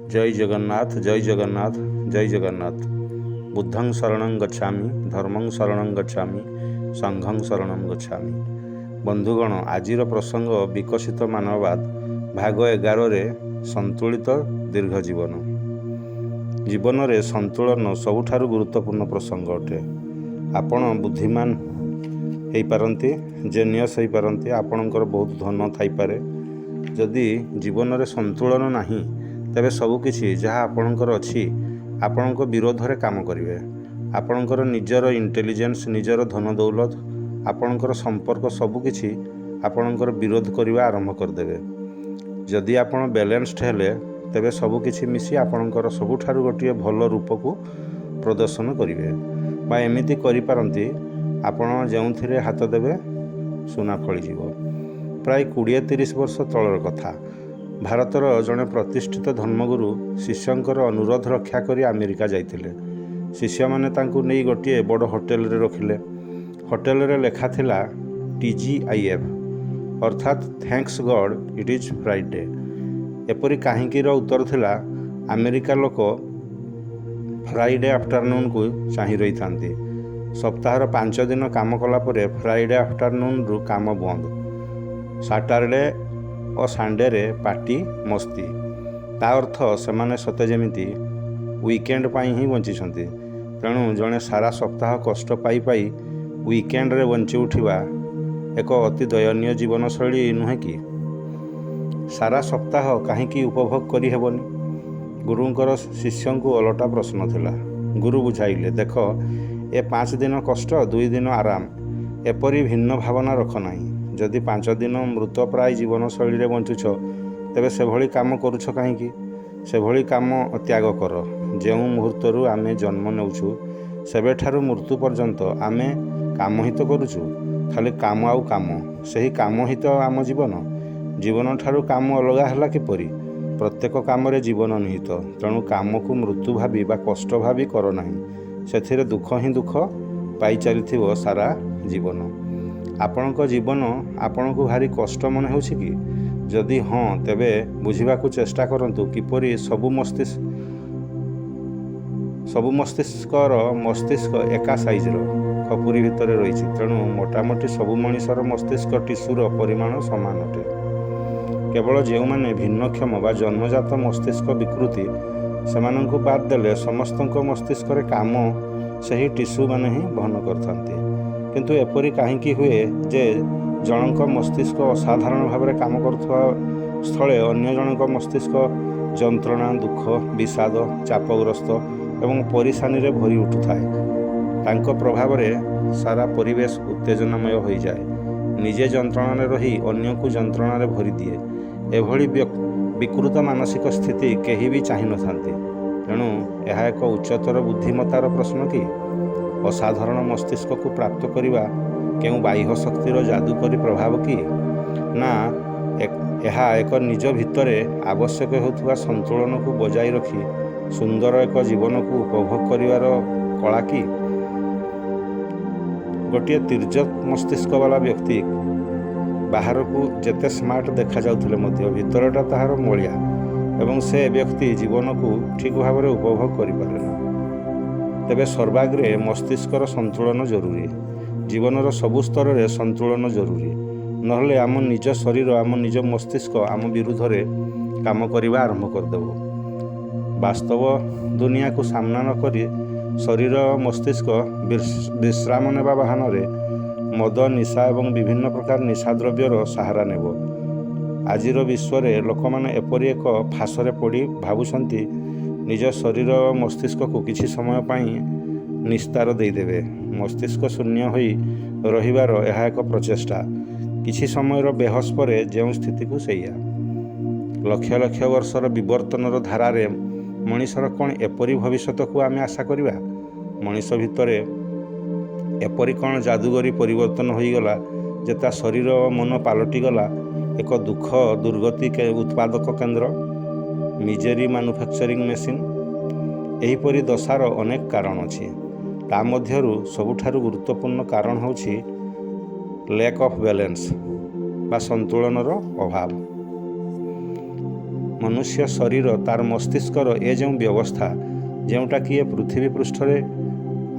जय जगन्नाथ जय जगन्नाथ जय जगन्नाथ। बुद्धं शरणं गच्छामि, धर्मं शरणं गच्छामि, संघं शरणं गच्छामि। बंधुगण, आजिर प्रसंग विकसित मानववाद भाग 11 रे संतुलित दीर्घ जीवन। जीवन रे संतुलन सबुठारु गुरुत्वपूर्ण प्रसंग अटे। आपण बुद्धिमान हो पारती, जेनियस हो पारती, आपणकर बहुत धन थाई पारे। जदि जीवन रे संतुलन नाही तेबे सबुकिछि जहाँ आपणकर अछि आपणक विरोध रे काम करिवे। आपणकर निजर इंटेलिजेंस, निजर धन दौलत, आपणकर संपर्क सबुकिछि आपणकर विरोध करने आरंभ करदेवे। जदि आपण बैलेंस्ड हेले तेबे सबुकिछि मिसी आपणकर सबुठारु गोटे भल रूप को प्रदर्शन करिवे। बा एमिति करि पारंती आपण जेउथिरे हाथ देवे सुना फळिजिवो। प्राय 20-30 वर्ष तलर कथा। भारतर जड़े प्रतिष्ठित धर्मगुरु शिष्यंकर अनुरोध रक्षा करी अमेरिका जाइथिले। शिष्य माने तांकु नहीं गोटे बड़ होटेल रे रखिले। होटेल रे लेखा थिला TGIF अर्थात thanks God it is Friday. एपरी काहींकीर उत्तर थिला अमेरिका लोक फ्राइडे आफ्टरनून को चाहि रही थांती। सप्ताहर 5 दिन काम कला परे फ्राइडे आफ्टरनून रु काम बंद। सैटरडे और संडे रे पार्टी मस्ती। ता अर्थ सेमाने सते जेमिति वीकेंड पाई ही बंचिछंती। तेणु जड़े सारा सप्ताह कष्ट पाई पाई वीकेंड रे बंची उठिबा एक अति दयनीय जीवन शैली नुहे कि? सारा सप्ताह कहीं उपभोग करि हेबनी? गुरुंकर शिष्य को अलटा प्रश्न थिला। गुरु बुझाइले, देख ए 5 दिन कष्ट 2 दिन आराम, एपरी भिन्न भावना रख नहीं। जदि 5 दिन मृत प्राय जीवन शैली रे बंचुछ तेबे से भली काम करुछ कहीं? से भली काम त्याग कर। जो मुहूर्तरु आमे जन्म नेउछु सेबेठारु मृत्यु पर्यंत आमे काम ही तो करुछु। खाली काम आउ काम, सही काम ही तो आम जीवन। जीवन ठारू काम अलगा हला किपरि? प्रत्येक काम रे जीवन निहित। तेणु काम को मृत्यु भावी बा कष्ट भावी कर नहीं। सेथिरे दुख ही दुख पाई चलिथिबो सारा जीवन। आपणक जीवन आपणको भारी कष्ट मन होछि कि? जदि हाँ तेबे बुझिबाकू चेष्टा करंतु किपरि सबु मस्तिष्क एका साइजर खपुरी भितर रही। तेणु मोटामोटी सबु मनिषर मस्तिष्क टिश्यूर परिमाण समान अटे। केवल जो माने भिन्नक्षम बा जन्मजात मस्तिष्क विकृति सेमानंकु बाद देले समस्तक मस्तिष्क रे काम सही टिश्यू माने ही बहन करथांती। किंतु एपरी काहींकी हुए जे जनक मस्तिष्क असाधारण भाव में काम करुवा स्थले अन्य जनक मस्तिष्क जंत्रणा, दुख, विषाद, चापग्रस्त एवं परेशानी रे भरी उठुथाए। तांको प्रभाव रे सारा परिवेश उत्तेजनामय हो जाए। निजे जंत्रणा रही अन्य को जंत्रणा रे भरी दिए। एभली विकृत मानसिक स्थिति केही भी चाहि नथांती। तेणु यह एक उच्चतर बुद्धिमतार प्रश्न कि असाधारण मस्तिष्क को प्राप्त करने केउ बाह्य शक्तिर जादुकरी प्रभाव कि ना एक निज भितरे आवश्यक होथुवा संतुलन को बजाई रखी सुंदर एक जीवन को उपभोग करिवार कला कि? गोटे तिर्जक मस्तिष्क वाला व्यक्ति बाहर को जेते स्मार्ट देखा जाउथिले मध्य भितरटा ताहार मलिया एवं से व्यक्ति जीवन को ठीक भाव में उपभोग करि पारेना। तेबे सर्वाग्रे मस्तिष्कर संतुलन जरूरी। जीवनर सबु स्तर रे संतुलन जरूरी। नहले आम निज शरीर, आम निज मस्तिष्क आम विरुद्ध रे काम करने आरंभ करदेव। वास्तव दुनिया को सामना न करी शरीर मस्तिष्क विश्राम नेबा बहान रे मद, निशा एवं विभिन्न प्रकार निशाद्रव्यर सहारा नेब। आजिर विश्व रे लोक माने एपरी एक फासरे पड़ी भाबुछंती निज शरीर मस्तिष्क को किछि समय पाई निस्तार देदेवे। मस्तिष्क शून्य होई रहिबार यह एक प्रचेष्टा। किछि समयर बेहोश परे जो स्थिति को सैया। लक्ष लक्ष वर्षर विवर्तनर धारारे मनिषर कौन एपरी भविष्यत को आमे आशा करिबा? मनिष भितरे एपरी कौन जादूगरी परिवर्तन होईगला जे ता शरीर मन पालटी गला एक दुख दुर्गति के उत्पादक केंद्र, मिजेरी मैन्युफैक्चरिंग मेसीन? एहीपरी दशार अनेक कारण अछि। ता मध्यरु सबुठारु गुरुत्वपूर्ण कारण होछि लैक ऑफ बैलेंस बा संतुलनर अभाव। ମନୁଷ୍ୟ ଶରୀର ତାର ମସ୍ତିଷ୍କର ଏ ଯେଉଁ ବ୍ୟବସ୍ଥା, ଯେଉଁଟାକି ଏ ପୃଥିବୀ ପୃଷ୍ଠରେ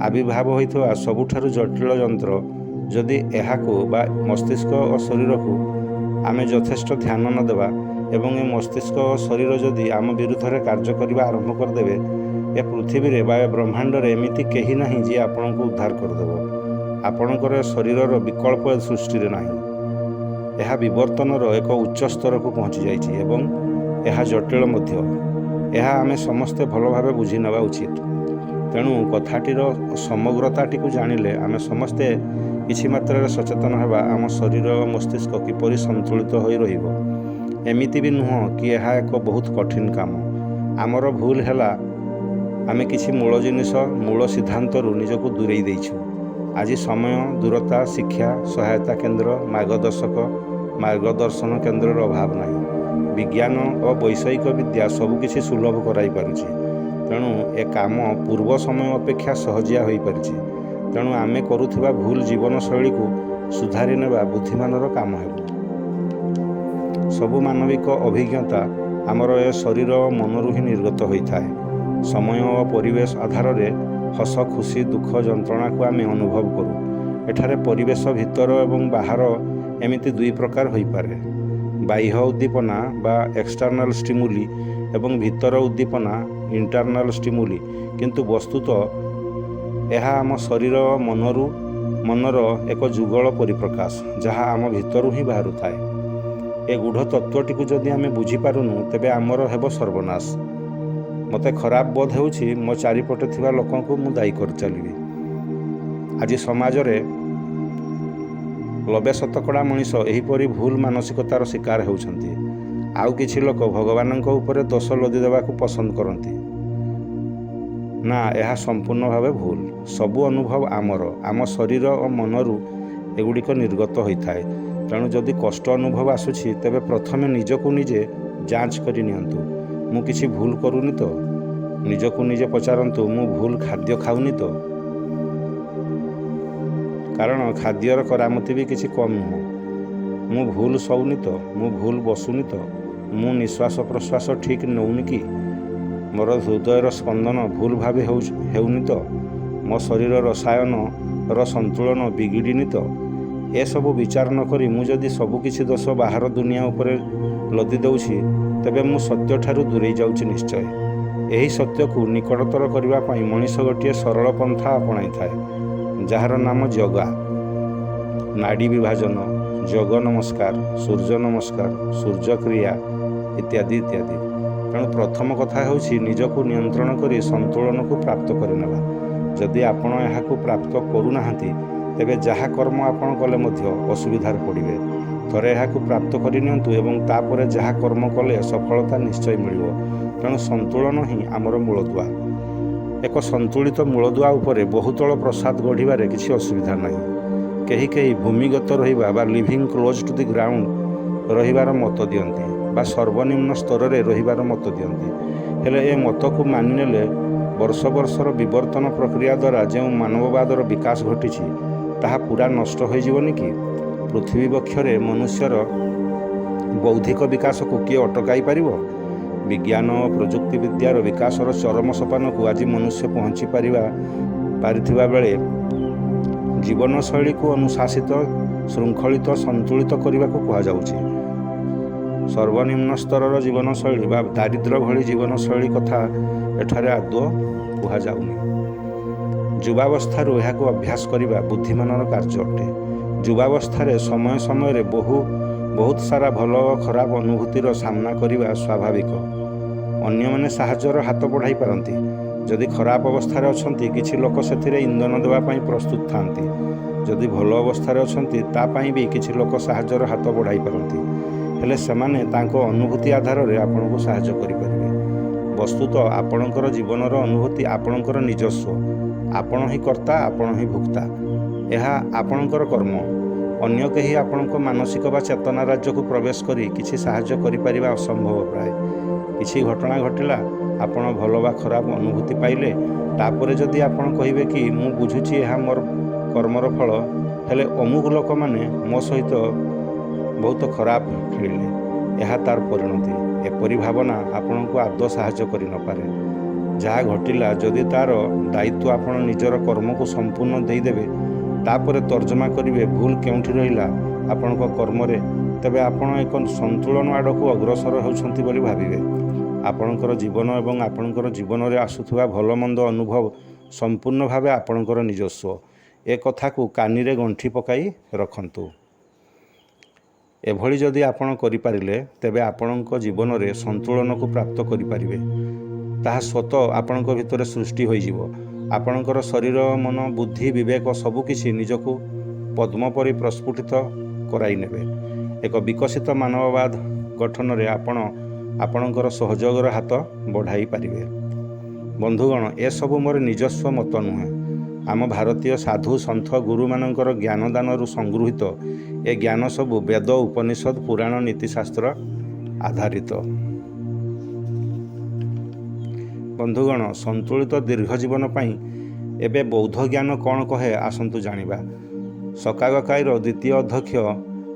ଆବିର୍ଭାବ ହୋଇଥିବା ସବୁଠାରୁ ଜଟିଳ ଯନ୍ତ୍ର, ଯଦି ଏହାକୁ ବା ମସ୍ତିଷ୍କ ଓ ଶରୀରକୁ ଆମେ ଯଥେଷ୍ଟ ଧ୍ୟାନ ନ ଦେବା ଏବଂ ଏ ମସ୍ତିଷ୍କ ଓ ଶରୀର ଯଦି ଆମ ବିରୁଦ୍ଧରେ କାର୍ଯ୍ୟ କରିବା ଆରମ୍ଭ କରିଦେବେ, ଏ ପୃଥିବୀରେ ବା ଏ ବ୍ରହ୍ମାଣ୍ଡରେ ଏମିତି କେହି ନାହିଁ ଯିଏ ଆପଣଙ୍କୁ ଉଦ୍ଧାର କରିଦେବ। ଆପଣଙ୍କର ଏ ଶରୀରର ବିକଳ୍ପ ଏ ସୃଷ୍ଟିରେ ନାହିଁ। ଏହା ବିବର୍ତ୍ତନର ଏକ ଉଚ୍ଚ ସ୍ତରକୁ ପହଞ୍ଚି ଯାଇଛି ଏବଂ ଏହା ଜଟିଳ ମଧ୍ୟ। ଏହା ଆମେ ସମସ୍ତେ ଭଲ ଭାବେ ବୁଝି ନେବା ଉଚିତ। ତେଣୁ କଥାଟିର ସମଗ୍ରତାଟିକୁ ଜାଣିଲେ ଆମେ ସମସ୍ତେ କିଛି ମାତ୍ରାରେ ସଚେତନ ହେବା ଆମ ଶରୀର ଓ ମସ୍ତିଷ୍କ କିପରି ସନ୍ତୁଳିତ ହୋଇ ରହିବ। ଏମିତି ବି ନୁହଁ କି ଏହା ଏକ ବହୁତ କଠିନ କାମ। ଆମର ଭୁଲ ହେଲା ଆମେ କିଛି ମୂଳ ଜିନିଷ, ମୂଳ ସିଦ୍ଧାନ୍ତରୁ ନିଜକୁ ଦୂରେଇ ଦେଇଛୁ। ଆଜି ସମୟ, ଦୂରତା, ଶିକ୍ଷା, ସହାୟତା କେନ୍ଦ୍ର, ମାର୍ଗଦର୍ଶନ କେନ୍ଦ୍ରର ଅଭାବ ନାହିଁ। ବିଜ୍ଞାନ ଓ ବୈଷୟିକ ବିଦ୍ୟା ସବୁକିଛି ସୁଲଭ କରାଇ ପାରୁଛି। ତେଣୁ ଏ କାମ ପୂର୍ବ ସମୟ ଅପେକ୍ଷା ସହଜିଆ ହୋଇପାରିଛି। ତେଣୁ ଆମେ କରୁଥିବା ଭୁଲ ଜୀବନଶୈଳୀକୁ ସୁଧାରି ନେବା ବୁଦ୍ଧିମାନର କାମ ହେବ। ସବୁ ମାନବିକ ଅଭିଜ୍ଞତା ଆମର ଏ ଶରୀର ଓ ମନରୁ ହିଁ ନିର୍ଗତ ହୋଇଥାଏ। ସମୟ ଓ ପରିବେଶ ଆଧାରରେ ହସ, ଖୁସି, ଦୁଃଖ, ଯନ୍ତ୍ରଣାକୁ ଆମେ ଅନୁଭବ କରୁ। ଏଠାରେ ପରିବେଶ ଭିତର ଏବଂ ବାହାର ଏମିତି ଦୁଇ ପ୍ରକାର ହୋଇପାରେ, ବାହ୍ୟ ଉଦ୍ଦୀପନା ବା ଏକ୍ସଟର୍ନାଲ ଷ୍ଟିମୁଲି ଏବଂ ଭିତର ଉଦ୍ଦୀପନା ଇଣ୍ଟରନାଲ ଷ୍ଟିମୁଲି। କିନ୍ତୁ ବସ୍ତୁତଃ ଏହା ଆମ ଶରୀର ଓ ମନର ଏକ ଯୁଗଳ ପରିପ୍ରକାଶ, ଯାହା ଆମ ଭିତରୁ ହିଁ ବାହାରୁଥାଏ। ଏ ଗୂଢ଼ ତତ୍ତ୍ୱଟିକୁ ଯଦି ଆମେ ବୁଝିପାରୁନୁ, ତେବେ ଆମର ହେବ ସର୍ବନାଶ। ମୋତେ ଖରାପ ବୋଧ ହେଉଛି, ମୋ ଚାରିପଟେ ଥିବା ଲୋକଙ୍କୁ ମୁଁ ଦାୟୀ କରି ଚାଲିବି। ଆଜି ସମାଜରେ 90% ମଣିଷ ଏହିପରି ଭୁଲ ମାନସିକତାର ଶିକାର ହେଉଛନ୍ତି। ଆଉ କିଛି ଲୋକ ଭଗବାନଙ୍କ ଉପରେ ଦୋଷ ଲଦି ଦେବାକୁ ପସନ୍ଦ କରନ୍ତି। ନା, ଏହା ସମ୍ପୂର୍ଣ୍ଣ ଭାବେ ଭୁଲ। ସବୁ ଅନୁଭବ ଆମ ଶରୀର ଓ ମନରୁ ଏଗୁଡ଼ିକ ନିର୍ଗତ ହୋଇଥାଏ। ତେଣୁ ଯଦି କଷ୍ଟ ଅନୁଭବ ଆସୁଛି, ତେବେ ପ୍ରଥମେ ନିଜକୁ ନିଜେ ଯାଞ୍ଚ କରି ନିଅନ୍ତୁ, ମୁଁ କିଛି ଭୁଲ କରୁନି ତ? ନିଜକୁ ନିଜେ ପଚାରନ୍ତୁ, ମୁଁ ଭୁଲ ଖାଦ୍ୟ ଖାଉନି ତ? କାରଣ ଖାଦ୍ୟର କରାମତି ବି କିଛି କମ୍ ନୁହଁ। ମୁଁ ଭୁଲ ଶୋଉନି ତ? ମୁଁ ଭୁଲ ବସୁନି ତ? ମୁଁ ନିଶ୍ୱାସ ପ୍ରଶ୍ୱାସ ଠିକ୍ ନେଉନି କି? ମୋର ହୃଦୟର ସ୍ପନ୍ଦନ ଭୁଲ ଭାବେ ହେଉନି ତ? ମୋ ଶରୀର ରସାୟନର ସନ୍ତୁଳନ ବିଗିଡ଼ିନି ତ? ଏସବୁ ବିଚାର ନ କରି ମୁଁ ଯଦି ସବୁକିଛି ଦୋଷ ବାହାର ଦୁନିଆ ଉପରେ ଲଦି ଦେଉଛି, ତେବେ ମୁଁ ସତ୍ୟଠାରୁ ଦୂରେଇ ଯାଉଛି ନିଶ୍ଚୟ। ଏହି ସତ୍ୟକୁ ନିକଟତର କରିବା ପାଇଁ ମଣିଷ ଗୋଟିଏ ସରଳ ପନ୍ଥା ଆପଣାଇଥାଏ, ଯାହାର ନାମ ଯୋଗ। ନାଡ଼ି ବିଭାଜନ, ଯୋଗ ନମସ୍କାର, ସୂର୍ଯ୍ୟ ନମସ୍କାର, ସୂର୍ଯ୍ୟକ୍ରିୟା ଇତ୍ୟାଦି ଇତ୍ୟାଦି। ତେଣୁ ପ୍ରଥମ କଥା ହେଉଛି ନିଜକୁ ନିୟନ୍ତ୍ରଣ କରି ସନ୍ତୁଳନକୁ ପ୍ରାପ୍ତ କରିନେବା। ଯଦି ଆପଣ ଏହାକୁ ପ୍ରାପ୍ତ କରୁନାହାନ୍ତି, ତେବେ ଯାହା କର୍ମ ଆପଣ କଲେ ମଧ୍ୟ ଅସୁବିଧାରେ ପଡ଼ିବେ। ଥରେ ଏହାକୁ ପ୍ରାପ୍ତ କରିନିଅନ୍ତୁ ଏବଂ ତାପରେ ଯାହା କର୍ମ କଲେ ସଫଳତା ନିଶ୍ଚୟ ମିଳିବ। ତେଣୁ ସନ୍ତୁଳନ ହିଁ ଆମର ମୂଳଦୁଆ। ଏକ ସନ୍ତୁଳିତ ମୂଳଦୁଆ ଉପରେ ବହୁତଳ ପ୍ରସାଦ ଗଢ଼ିବାରେ କିଛି ଅସୁବିଧା ନାହିଁ। କେହି ଭୂମିଗତ ରହିବା ବା living close to the ground ରହିବାର ମତ ଦିଅନ୍ତି ବା ସର୍ବନିମ୍ନ ସ୍ତରରେ ରହିବାର ମତ ଦିଅନ୍ତି। ହେଲେ ଏ ମତକୁ ମାନିନେଲେ ବର୍ଷର ବିବର୍ତ୍ତନ ପ୍ରକ୍ରିୟା ଦ୍ୱାରା ଯେଉଁ ମାନବବାଦର ବିକାଶ ଘଟିଛି, ତାହା ପୁରା ନଷ୍ଟ ହୋଇଯିବନି କି? ପୃଥିବୀ ବକ୍ଷରେ ମନୁଷ୍ୟର ବୌଦ୍ଧିକ ବିକାଶକୁ କିଏ ଅଟକାଇ ପାରିବ? ବିଜ୍ଞାନ ଓ ପ୍ରଯୁକ୍ତି ବିଦ୍ୟାର ବିକାଶର ଚରମ ସୋପାନକୁ ଆଜି ମନୁଷ୍ୟ ପହଞ୍ଚି ପାରିଥିବା ବେଳେ ଜୀବନଶୈଳୀକୁ ଅନୁଶାସିତ, ଶୃଙ୍ଖଳିତ, ସନ୍ତୁଳିତ କରିବାକୁ କୁହାଯାଉଛି। ସର୍ବନିମ୍ନ ସ୍ତରର ଜୀବନଶୈଳୀ ବା ଦାରିଦ୍ର୍ୟ ଭଳି ଜୀବନଶୈଳୀ କଥା ଏଠାରେ ଆଦୌ କୁହାଯାଉନି। ଯୁବାବସ୍ଥାରୁ ଏହାକୁ ଅଭ୍ୟାସ କରିବା ବୁଦ୍ଧିମାନର କାର୍ଯ୍ୟ ଅଟେ। ଯୁବାବସ୍ଥାରେ ସମୟ ସମୟରେ ବହୁତ ସାରା ଭଲ ଓ ଖରାପ ଅନୁଭୂତିର ସାମ୍ନା କରିବା ସ୍ୱାଭାବିକ। ଅନ୍ୟମାନେ ସାହାଯ୍ୟର ହାତ ବଢ଼ାଇ ପାରନ୍ତି। ଯଦି ଖରାପ ଅବସ୍ଥାରେ ଅଛନ୍ତି, କିଛି ଲୋକ ସେଥିରେ ଇନ୍ଧନ ଦେବା ପାଇଁ ପ୍ରସ୍ତୁତ ଥାନ୍ତି। ଯଦି ଭଲ ଅବସ୍ଥାରେ ଅଛନ୍ତି, ତା ପାଇଁ ବି କିଛି ଲୋକ ସାହାଯ୍ୟର ହାତ ବଢ଼ାଇ ପାରନ୍ତି। ହେଲେ ସେମାନେ ତାଙ୍କ ଅନୁଭୂତି ଆଧାରରେ ଆପଣଙ୍କୁ ସାହାଯ୍ୟ କରିପାରିବେ। ବସ୍ତୁତଃ ଆପଣଙ୍କର ଜୀବନର ଅନୁଭୂତି ଆପଣଙ୍କର ନିଜସ୍ୱ। ଆପଣ ହିଁ କର୍ତ୍ତା, ଆପଣ ହିଁ ଭୋକ୍ତା। ଏହା ଆପଣଙ୍କର କର୍ମ। ଅନ୍ୟ କେହି ଆପଣଙ୍କ ମାନସିକ ବା ଚେତନା ରାଜ୍ୟକୁ ପ୍ରବେଶ କରି କିଛି ସାହାଯ୍ୟ କରିପାରିବା ଅସମ୍ଭବ ପ୍ରାୟ। କିଛି ଘଟଣା ଘଟିଲା, ଆପଣ ଭଲ ବା ଖରାପ ଅନୁଭୂତି ପାଇଲେ, ତାପରେ ଯଦି ଆପଣ କହିବେ କି ମୁଁ ବୁଝୁଛି ଏହା ମୋର କର୍ମର ଫଳ, ହେଲେ ଅମୁକ ଲୋକମାନେ ମୋ ସହିତ ବହୁତ ଖରାପ ଖେଳିଲେ, ଏହା ତାର ପରିଣତି। ଏପରି ଭାବନା ଆପଣଙ୍କୁ ଆଦୌ ସାହାଯ୍ୟ କରିନପାରେ। ଯାହା ଘଟିଲା, ଯଦି ତାର ଦାୟିତ୍ୱ ଆପଣ ନିଜର କର୍ମକୁ ସମ୍ପୂର୍ଣ୍ଣ ଦେଇଦେବେ, ତାପରେ ତର୍ଜମା କରିବେ ଭୁଲ କେଉଁଠି ରହିଲା ଆପଣଙ୍କ କର୍ମରେ, ତେବେ ଆପଣ ଏକ ସନ୍ତୁଳନ ଆଡ଼କୁ ଅଗ୍ରସର ହେଉଛନ୍ତି ବୋଲି ଭାବିବେ। ଆପଣଙ୍କର ଜୀବନ ଏବଂ ଆପଣଙ୍କର ଜୀବନରେ ଆସୁଥିବା ଭଲ ମନ୍ଦ ଅନୁଭବ ସମ୍ପୂର୍ଣ୍ଣ ଭାବେ ଆପଣଙ୍କର ନିଜସ୍ୱ। ଏ କଥାକୁ କାନିରେ ଗଣ୍ଠି ପକାଇ ରଖନ୍ତୁ। ଏଭଳି ଯଦି ଆପଣ କରିପାରିଲେ, ତେବେ ଆପଣଙ୍କ ଜୀବନରେ ସନ୍ତୁଳନକୁ ପ୍ରାପ୍ତ କରିପାରିବେ। ତାହା ସ୍ୱତଃ ଆପଣଙ୍କ ଭିତରେ ସୃଷ୍ଟି ହୋଇଯିବ। ଆପଣଙ୍କର ଶରୀର, ମନ, ବୁଦ୍ଧି, ବିବେକ ସବୁକିଛି ନିଜକୁ ପଦ୍ମ ପରି ପ୍ରସ୍ଫୁଟିତ କରାଇ ନେବେ। ଏକ ବିକଶିତ ମାନବବାଦ ଗଠନରେ ଆପଣ ଆପଣଙ୍କର ସହଯୋଗର ହାତ ବଢ଼ାଇ ପାରିବେ। ବନ୍ଧୁଗଣ, ଏସବୁ ମୋର ନିଜସ୍ୱ ମତ ନୁହେଁ। ଆମ ଭାରତୀୟ ସାଧୁ ସନ୍ଥ ଗୁରୁମାନଙ୍କର ଜ୍ଞାନଦାନରୁ ସଂଗୃହୀତ ଏ ଜ୍ଞାନ ସବୁ ବେଦ, ଉପନିଷଦ, ପୁରାଣ, ନୀତିଶାସ୍ତ୍ର ଆଧାରିତ। ବନ୍ଧୁଗଣ, ସନ୍ତୁଳିତ ଦୀର୍ଘ ଜୀବନ ପାଇଁ ଏବେ ବୌଦ୍ଧ ଜ୍ଞାନ କ'ଣ କହେ ଆସନ୍ତୁ ଜାଣିବା। ସକାଗକାଇର ଦ୍ୱିତୀୟ ଅଧ୍ୟକ୍ଷ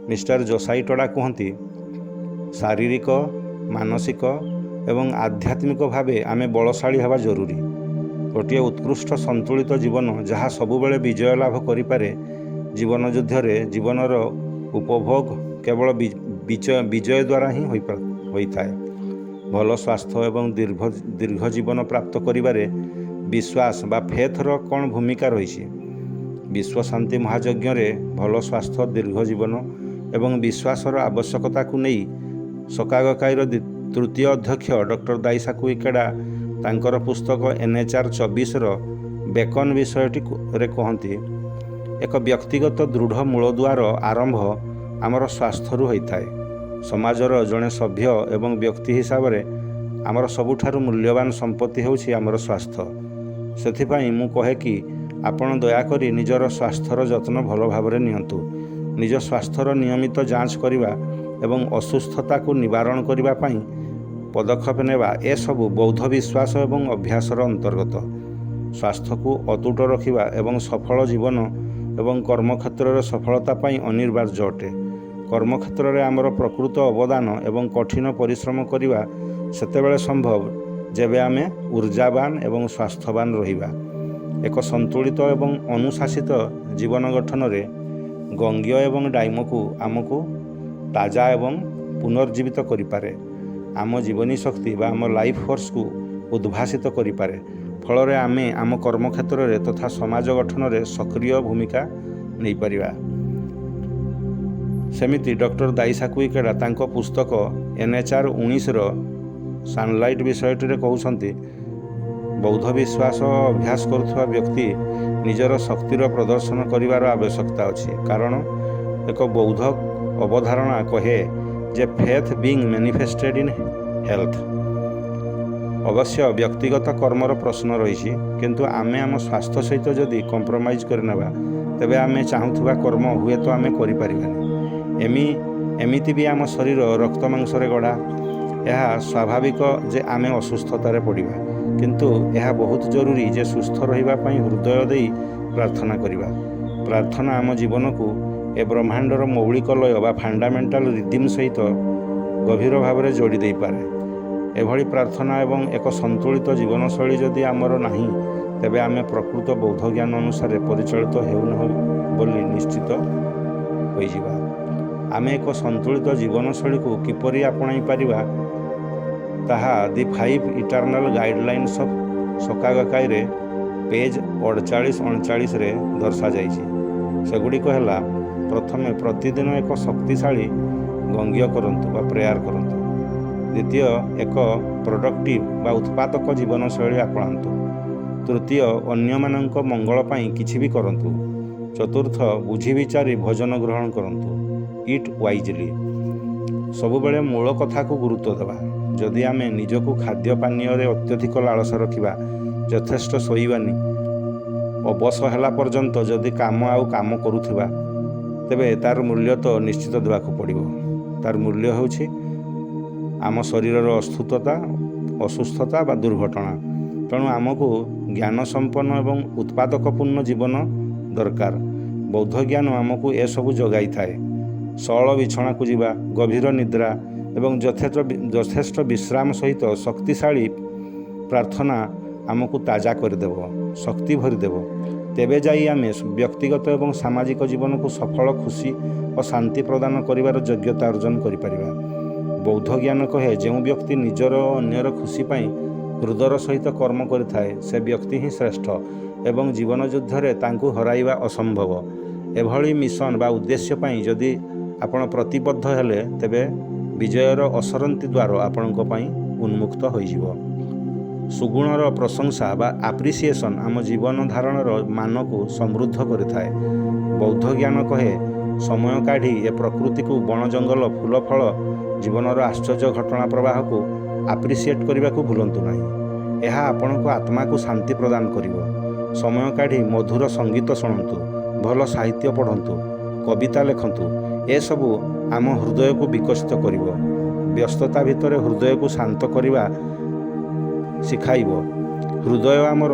ମିଷ୍ଟର ଜୋସାଇ ଟୋଡା କୁହନ୍ତି, ଶାରୀରିକ, ମାନସିକ ଏବଂ ଆଧ୍ୟାତ୍ମିକ ଭାବେ ଆମେ ବଳଶାଳୀ ହେବା ଜରୁରୀ। ଗୋଟିଏ ଉତ୍କୃଷ୍ଟ ସନ୍ତୁଳିତ ଜୀବନ ଯାହା ସବୁବେଳେ ବିଜୟ ଲାଭ କରିପାରେ। ଜୀବନ ଯୁଦ୍ଧରେ ଜୀବନର ଉପଭୋଗ କେବଳ ବିଜୟ ଦ୍ୱାରା ହିଁ ହୋଇଥାଏ। ଭଲ ସ୍ୱାସ୍ଥ୍ୟ ଏବଂ ଦୀର୍ଘ ଜୀବନ ପ୍ରାପ୍ତ କରିବାରେ ବିଶ୍ୱାସ ବା ଫେଥର କ'ଣ ଭୂମିକା ରହିଛି? ବିଶ୍ୱ ଶାନ୍ତି ମହାଯଜ୍ଞରେ ଭଲ ସ୍ୱାସ୍ଥ୍ୟ, ଦୀର୍ଘ ଜୀବନ ଏବଂ ବିଶ୍ୱାସର ଆବଶ୍ୟକତାକୁ ନେଇ ସକାଗକାଇର ତୃତୀୟ ଅଧ୍ୟକ୍ଷ ଡକ୍ଟର ଦାଇସାକୁ ଇକେଡା ତାଙ୍କର ପୁସ୍ତକ NHR 24ର ବେକନ ବିଷୟଟିରେ କହନ୍ତି, ଏକ ବ୍ୟକ୍ତିଗତ ଦୃଢ଼ ମୂଳଦୁଆର ଆରମ୍ଭ ଆମର ସ୍ୱାସ୍ଥ୍ୟରୁ ହୋଇଥାଏ। ସମାଜର ଜଣେ ସଭ୍ୟ ଏବଂ ବ୍ୟକ୍ତି ହିସାବରେ ଆମର ସବୁଠାରୁ ମୂଲ୍ୟବାନ ସମ୍ପତ୍ତି ହେଉଛି ଆମର ସ୍ୱାସ୍ଥ୍ୟ। ସେଥିପାଇଁ ମୁଁ କହେ କି ଆପଣ ଦୟାକରି ନିଜର ସ୍ୱାସ୍ଥ୍ୟର ଯତ୍ନ ଭଲ ଭାବରେ ନିଅନ୍ତୁ। ନିଜ ସ୍ୱାସ୍ଥ୍ୟର ନିୟମିତ ଯାଞ୍ଚ କରିବା ଏବଂ ଅସୁସ୍ଥତାକୁ ନିବାରଣ କରିବା ପାଇଁ ପଦକ୍ଷେପ ନେବା, ଏସବୁ ବୌଦ୍ଧ ବିଶ୍ୱାସ ଏବଂ ଅଭ୍ୟାସର ଅନ୍ତର୍ଗତ। ସ୍ୱାସ୍ଥ୍ୟକୁ ଅତୁଟ ରଖିବା ଏବଂ ସଫଳ ଜୀବନ ଏବଂ କର୍ମକ୍ଷେତ୍ରରେ ସଫଳତା ପାଇଁ ଅନିବାର୍ଯ୍ୟ ଅଟେ। କର୍ମକ୍ଷେତ୍ରରେ ଆମର ପ୍ରକୃତ ଅବଦାନ ଏବଂ କଠିନ ପରିଶ୍ରମ କରିବା ସେତେବେଳେ ସମ୍ଭବ ଯେବେ ଆମେ ଊର୍ଜାବାନ ଏବଂ ସ୍ୱାସ୍ଥ୍ୟବାନ ରହିବା। ଏକ ସନ୍ତୁଳିତ ଏବଂ ଅନୁଶାସିତ ଜୀବନ ଗଠନରେ ଗଙ୍ଗୀୟ ଏବଂ ଡାଇମକୁ ଆମକୁ ତାଜା ଏବଂ ପୁନର୍ଜୀବିତ କରିପାରେ। ଆମ ଜୀବନୀ ଶକ୍ତି ବା ଆମ ଲାଇଫ୍ ଫୋର୍ସକୁ ଉଦ୍ଭାସିତ କରିପାରେ। ଫଳରେ ଆମେ ଆମ କର୍ମକ୍ଷେତ୍ରରେ ତଥା ସମାଜ ଗଠନରେ ସକ୍ରିୟ ଭୂମିକା ନେଇପାରିବା। ସେମିତି ଡକ୍ଟର ଦାଇସାକୁ ଇକେଡା ତାଙ୍କ ପୁସ୍ତକ NHR 19ର ସାନଲାଇଟ୍ ବିଷୟଟିରେ କହୁଛନ୍ତି, ବୌଦ୍ଧ ବିଶ୍ୱାସ ଅଭ୍ୟାସ କରୁଥିବା ବ୍ୟକ୍ତି ନିଜର ଶକ୍ତିର ପ୍ରଦର୍ଶନ କରିବାର ଆବଶ୍ୟକତା ଅଛି। କାରଣ ଏକ ବୌଦ୍ଧ ଅବଧାରଣା କହେ ଯେ ଫେଥ୍ ବିଂ ମ୍ୟାନିଫେଷ୍ଟେଡ୍ ଇନ୍ ହେଲ୍ଥ। ଅବଶ୍ୟ ବ୍ୟକ୍ତିଗତ କର୍ମର ପ୍ରଶ୍ନ ରହିଛି, କିନ୍ତୁ ଆମେ ଆମ ସ୍ୱାସ୍ଥ୍ୟ ସହିତ ଯଦି କମ୍ପ୍ରମାଇଜ୍ କରିନେବା, ତେବେ ଆମେ ଚାହୁଁଥିବା କର୍ମ ହୁଏତ ଆମେ କରିପାରିବାନି। ଏମିତି ବି ଆମ ଶରୀର ରକ୍ତ ମାଂସରେ ଗଢ଼ା। ଏହା ସ୍ୱାଭାବିକ ଯେ ଆମେ ଅସୁସ୍ଥତାରେ ପଡ଼ିବା, କିନ୍ତୁ ଏହା ବହୁତ ଜରୁରୀ ଯେ ସୁସ୍ଥ ରହିବା ପାଇଁ ହୃଦୟ ଦେଇ ପ୍ରାର୍ଥନା କରିବା। ପ୍ରାର୍ଥନା ଆମ ଜୀବନକୁ ଏ ବ୍ରହ୍ମାଣ୍ଡର ମୌଳିକ ଲୟ ବା ଫାଣ୍ଡାମେଣ୍ଟାଲ ରିଦିମ୍ ସହିତ ଗଭୀର ଭାବରେ ଯୋଡ଼ି ଦେଇପାରେ। ଏଭଳି ପ୍ରାର୍ଥନା ଏବଂ ଏକ ସନ୍ତୁଳିତ ଜୀବନଶୈଳୀ ଯଦି ଆମର ନାହିଁ, ତେବେ ଆମେ ପ୍ରକୃତ ବୌଦ୍ଧ ଜ୍ଞାନ ଅନୁସାରେ ପରିଚାଳିତ ହେଉନାହୁଁ ବୋଲି ନିଶ୍ଚିତ ହୋଇଯିବା। ଆମେ ଏକ ସନ୍ତୁଳିତ ଜୀବନଶୈଳୀକୁ କିପରି ଆପଣାଇ ପାରିବା, ତାହା ଦି 5 ଇଟର୍ନାଲ ଗାଇଡଲାଇନ୍ସ ଅଫ୍ ସକାଗକାଇରେ ପେଜ୍ 48-49ରେ ଦର୍ଶାଯାଇଛି। ସେଗୁଡ଼ିକ ହେଲା, ପ୍ରଥମେ ପ୍ରତିଦିନ ଏକ ଶକ୍ତିଶାଳୀ ଗଙ୍ଗୀୟ କରନ୍ତୁ ବା ପ୍ରେୟାର କରନ୍ତୁ। ଦ୍ୱିତୀୟ, ଏକ ପ୍ରଡକ୍ଟିଭ୍ ବା ଉତ୍ପାଦକ ଜୀବନଶୈଳୀ ଆପଣାନ୍ତୁ। ତୃତୀୟ, ଅନ୍ୟମାନଙ୍କ ମଙ୍ଗଳ ପାଇଁ କିଛି ବି କରନ୍ତୁ। ଚତୁର୍ଥ, ବୁଝି ବିଚାରି ଭୋଜନ ଗ୍ରହଣ କରନ୍ତୁ। ଇଟ୍ ୱାଇଜଲି। ସବୁବେଳେ ମୂଳ କଥାକୁ ଗୁରୁତ୍ୱ ଦେବା। ଯଦି ଆମେ ନିଜକୁ ଖାଦ୍ୟ ପାନୀୟରେ ଅତ୍ୟଧିକ ଲାଳସା ରଖିବା, ଯଥେଷ୍ଟ ଶୋଇବାନି, ଅବଶ ହେଲା ପର୍ଯ୍ୟନ୍ତ ଯଦି କାମ କରୁଥିବା, ତେବେ ତାର ମୂଲ୍ୟ ତ ନିଶ୍ଚିତ ଦେବାକୁ ପଡ଼ିବ। ତାର ମୂଲ୍ୟ ହେଉଛି ଆମ ଶରୀରର ଅସୁସ୍ଥତା ବା ଦୁର୍ଘଟଣା। ତେଣୁ ଆମକୁ ଜ୍ଞାନ ସମ୍ପନ୍ନ ଏବଂ ଉତ୍ପାଦକପୂର୍ଣ୍ଣ ଜୀବନ ଦରକାର। ବୌଦ୍ଧ ଜ୍ଞାନ ଆମକୁ ଏସବୁ ଯୋଗାଇଥାଏ। ସଅଳ ବିଛଣାକୁ ଯିବା, ଗଭୀର ନିଦ୍ରା ଏବଂ ଯଥେଷ୍ଟ ବିଶ୍ରାମ ସହିତ ଶକ୍ତିଶାଳୀ ପ୍ରାର୍ଥନା ଆମକୁ ତାଜା କରିଦେବ, ଶକ୍ତି ଭରିଦେବ। ତେବେ ଯାଇ ଆମେ ବ୍ୟକ୍ତିଗତ ଏବଂ ସାମାଜିକ ଜୀବନକୁ ସଫଳ, ଖୁସି ଓ ଶାନ୍ତି ପ୍ରଦାନ କରିବାର ଯୋଗ୍ୟତା ଅର୍ଜନ କରିପାରିବା। ବୌଦ୍ଧ ଜ୍ଞାନ କହେ, ଯେଉଁ ବ୍ୟକ୍ତି ନିଜର ଓ ଅନ୍ୟର ଖୁସି ପାଇଁ ହୃଦୟର ସହିତ କର୍ମ କରିଥାଏ ସେ ବ୍ୟକ୍ତି ହିଁ ଶ୍ରେଷ୍ଠ ଏବଂ ଜୀବନ ଯୁଦ୍ଧରେ ତାଙ୍କୁ ହରାଇବା ଅସମ୍ଭବ। ଏଭଳି ମିଶନ ବା ଉଦ୍ଦେଶ୍ୟ ପାଇଁ ଯଦି ଆପଣ ପ୍ରତିବଦ୍ଧ ହେଲେ ତେବେ ବିଜୟର ଅସରନ୍ତି ଦ୍ୱାର ଆପଣଙ୍କ ପାଇଁ ଉନ୍ମୁକ୍ତ ହୋଇଯିବ। ସୁଗୁଣର ପ୍ରଶଂସା ବା ଆପ୍ରିସିଏସନ୍ ଆମ ଜୀବନ ଧାରଣର ମାନକୁ ସମୃଦ୍ଧ କରିଥାଏ। ବୌଦ୍ଧ ଜ୍ଞାନ କହେ, ସମୟ କାଢ଼ି ଏ ପ୍ରକୃତିକୁ, ବଣ ଜଙ୍ଗଲ, ଫୁଲ ଫଳ, ଜୀବନର ଆଶ୍ଚର୍ଯ୍ୟ ଘଟଣା ପ୍ରବାହକୁ ଆପ୍ରିସିଏଟ୍ କରିବାକୁ ଭୁଲନ୍ତୁ ନାହିଁ। ଏହା ଆପଣଙ୍କ ଆତ୍ମାକୁ ଶାନ୍ତି ପ୍ରଦାନ କରିବ। ସମୟ କାଢ଼ି ମଧୁର ସଙ୍ଗୀତ ଶୁଣନ୍ତୁ, ଭଲ ସାହିତ୍ୟ ପଢ଼ନ୍ତୁ, କବିତା ଲେଖନ୍ତୁ। ଏସବୁ ଆମ ହୃଦୟକୁ ବିକଶିତ କରିବ, ବ୍ୟସ୍ତତା ଭିତରେ ହୃଦୟକୁ ଶାନ୍ତ କରିବା ଶିଖାଇବ। ହୃଦୟ ଆମର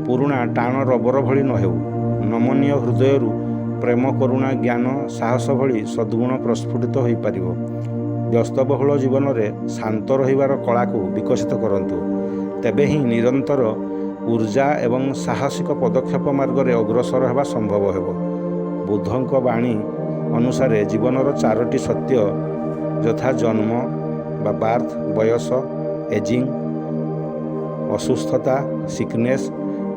ପୁରୁଣା ଟାଣ ରବର ଭଳି ନ ହେଉ। ନମନୀୟ ହୃଦୟରୁ ପ୍ରେମ, କରୁଣା, ଜ୍ଞାନ, ସାହସ ଭଳି ସଦ୍ଗୁଣ ପ୍ରସ୍ଫୁଟିତ ହୋଇପାରିବ। ବ୍ୟସ୍ତବହୁଳ ଜୀବନରେ ଶାନ୍ତ ରହିବାର କଳାକୁ ବିକଶିତ କରନ୍ତୁ। ତେବେ ହିଁ ନିରନ୍ତର ଊର୍ଜା ଏବଂ ସାହସିକ ପଦକ୍ଷେପ ମାର୍ଗରେ ଅଗ୍ରସର ହେବା ସମ୍ଭବ ହେବ। ବୁଦ୍ଧଙ୍କ ବାଣୀ ଅନୁସାରେ ଜୀବନର 4ଟି ସତ୍ୟ ଯଥା ଜନ୍ମ ବା ବାର୍ଥ, ବୟସ, ଏଜିଂ, ଅସୁସ୍ଥତା, ସିକନେସ୍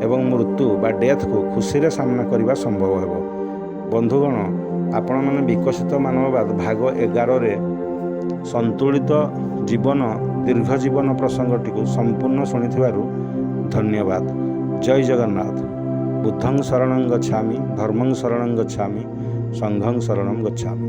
ଏବଂ ମୃତ୍ୟୁ ବା ଡେଥକୁ ଖୁସିରେ ସାମ୍ନା କରିବା ସମ୍ଭବ ହେବ। ବନ୍ଧୁଗଣ, ଆପଣମାନେ ବିକଶିତ ମାନବବାଦ ଭାଗ 11ରେ ସନ୍ତୁଳିତ ଜୀବନ ଦୀର୍ଘ ଜୀବନ ପ୍ରସଙ୍ଗଟିକୁ ସମ୍ପୂର୍ଣ୍ଣ ଶୁଣିଥିବାରୁ ଧନ୍ୟବାଦ। ଜୟ ଜଗନ୍ନାଥ। ବୁଦ୍ଧଂ ଶରଣଂ ଗଚ୍ଛାମି, ଧର୍ମଂ ଶରଣଂ ଗଚ୍ଛାମି, ସଂଘଂ ଶରଣଂ ଗଚ୍ଛାମି।